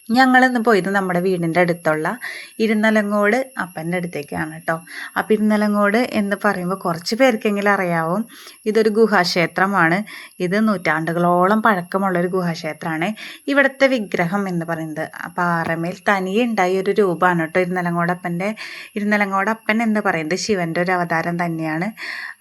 ഞങ്ങളിന്ന് പോയത് നമ്മുടെ വീടിൻ്റെ അടുത്തുള്ള ഇരുന്നലങ്ങോട് അപ്പൻ്റെ അടുത്തേക്കാണ് കേട്ടോ. അപ്പോൾ ഇരുന്നലങ്ങോട് എന്ന് പറയുമ്പോൾ കുറച്ച് പേർക്കെങ്കിലും അറിയാവും, ഇതൊരു ഗുഹാക്ഷേത്രമാണ്. ഇത് നൂറ്റാണ്ടുകളോളം പഴക്കമുള്ളൊരു ഗുഹാക്ഷേത്രമാണ്. ഇവിടുത്തെ വിഗ്രഹം എന്ന് പറയുന്നത് പാറമേൽ തനിയെ ഉണ്ടായ ഒരു രൂപമാണ് കേട്ടോ ഇരുന്നലങ്ങോടപ്പൻ്റെ. ഇരുന്നലങ്ങോടപ്പൻ എന്ന് പറയുന്നത് ശിവൻ്റെ ഒരു അവതാരം തന്നെയാണ്.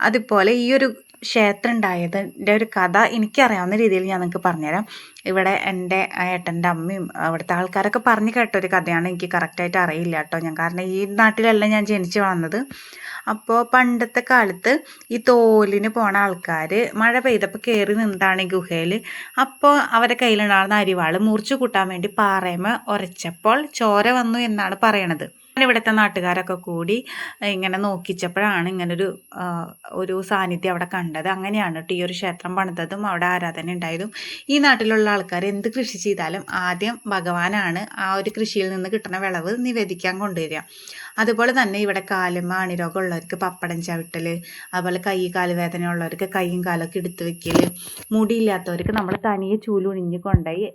അതുപോലെ ഈ ഒരു ക്ഷേത്രം ഉണ്ടായതിൻ്റെ ഒരു കഥ എനിക്കറിയാവുന്ന രീതിയിൽ ഞാൻ നിങ്ങൾക്ക് പറഞ്ഞുതരാം. ഇവിടെ എൻ്റെ ഏട്ടൻ്റെ അമ്മയും അവിടുത്തെ ആൾക്കാരൊക്കെ പറഞ്ഞു കേട്ടൊരു കഥയാണ്. എനിക്ക് കറക്റ്റായിട്ട് അറിയില്ല കേട്ടോ. കാരണം ഈ നാട്ടിലല്ല ഞാൻ ജനിച്ച് വളർന്നത്. അപ്പോൾ പണ്ടത്തെ കാലത്ത് ഈ തോലിന് പോണ ആൾക്കാർ മഴ പെയ്തപ്പോൾ കയറി നിന്നതാണ് ഈ ഗുഹയിൽ. അപ്പോൾ അവരുടെ കയ്യിലുണ്ടാകുന്ന അരിവാൾ മുറിച്ച് കൂട്ടാൻ വേണ്ടി പാറയമ ഉരച്ചപ്പോൾ ചോര വന്നു എന്നാണ് പറയണത്. ഇവിടുത്തെ നാട്ടുകാരൊക്കെ കൂടി ഇങ്ങനെ നോക്കിച്ചപ്പോഴാണ് ഇങ്ങനൊരു ഒരു സാന്നിധ്യം അവിടെ കണ്ടത്. അങ്ങനെയാണ് കേട്ടോ ഈ ഒരു ക്ഷേത്രം പണിതതും അവിടെ ആരാധന ഉണ്ടായതും. ഈ നാട്ടിലുള്ള ആൾക്കാർ എന്ത് കൃഷി ചെയ്താലും ആദ്യം ഭഗവാനാണ് ആ ഒരു കൃഷിയിൽ നിന്ന് കിട്ടുന്ന വിളവ് നിവേദിക്കാൻ കൊണ്ടുവരിക. അതുപോലെ തന്നെ ഇവിടെ കാലുമ്മ അണിരോഗം ഉള്ളവർക്ക് പപ്പടം ചവിട്ടൽ, അതുപോലെ കൈ കാല് വേദന ഉള്ളവർക്ക് കൈയും കാലൊക്കെ എടുത്ത് വെക്കൽ, മുടിയില്ലാത്തവർക്ക് നമ്മൾ തനിയെ ചൂലുണിഞ്ഞ് കൊണ്ടുപോയി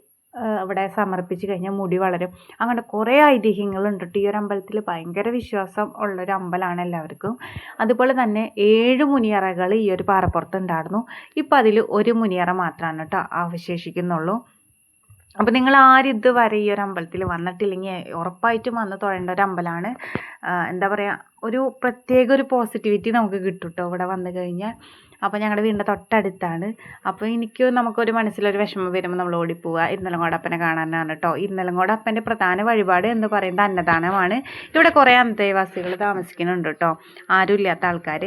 അവിടെ സമർപ്പിച്ച് കഴിഞ്ഞാൽ മുടി വളരും. അങ്ങനെ കുറേ ഐതിഹ്യങ്ങളുണ്ട് കേട്ടോ. ഈ ഒരു അമ്പലത്തിൽ ഭയങ്കര വിശ്വാസം ഉള്ളൊരു അമ്പലമാണ് എല്ലാവർക്കും. അതുപോലെ തന്നെ 7 മുനിയറകൾ ഈ ഒരു പാറപ്പുറത്ത് ഉണ്ടായിരുന്നു. ഇപ്പം അതിൽ ഒരു മുനിയറ മാത്രമാണ് കേട്ടോ അവശേഷിക്കുന്നുള്ളൂ. അപ്പോൾ നിങ്ങൾ ആരും ഇതുവരെ ഈ ഒരു അമ്പലത്തിൽ വന്നിട്ടില്ലെങ്കിൽ ഉറപ്പായിട്ടും വന്ന് തൊഴേണ്ട ഒരു അമ്പലമാണ്. എന്താ പറയുക, ഒരു പ്രത്യേക ഒരു പോസിറ്റിവിറ്റി നമുക്ക് കിട്ടും കേട്ടോ ഇവിടെ വന്നു കഴിഞ്ഞാൽ. അപ്പോൾ ഞങ്ങളുടെ വീടിൻ്റെ തൊട്ടടുത്താണ്. അപ്പോൾ നമുക്കൊരു മനസ്സിലൊരു വിഷമം വരുമ്പോൾ നമ്മൾ ഓടിപ്പോവുക ഇരുന്നലങ്ങോടപ്പനെ കാണാനാണ് കേട്ടോ. ഇരുന്നലങ്ങോടപ്പൻ്റെ പ്രധാന വഴിപാട് എന്ന് പറയുന്നത് അന്നദാനമാണ്. ഇവിടെ കുറേ അന്തേവാസികൾ താമസിക്കുന്നുണ്ട് കേട്ടോ, ആരും ഇല്ലാത്ത ആൾക്കാർ.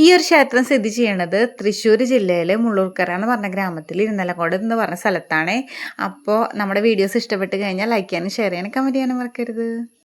ഈ ഒരു ക്ഷേത്രം സ്ഥിതി ചെയ്യുന്നത് തൃശ്ശൂർ ജില്ലയിലെ മുള്ളൂർക്കര എന്ന് പറഞ്ഞ ഗ്രാമത്തിൽ ഇരുന്നലങ്ങോട് എന്ന് പറഞ്ഞ സ്ഥലത്താണ്. അപ്പോൾ നമ്മുടെ വീഡിയോസ് ഇഷ്ടപ്പെട്ട് കഴിഞ്ഞാൽ ലൈക്ക് ചെയ്യാനും ഷെയർ ചെയ്യാനും കമൻറ്റ് ചെയ്യാനും മറക്കരുത്.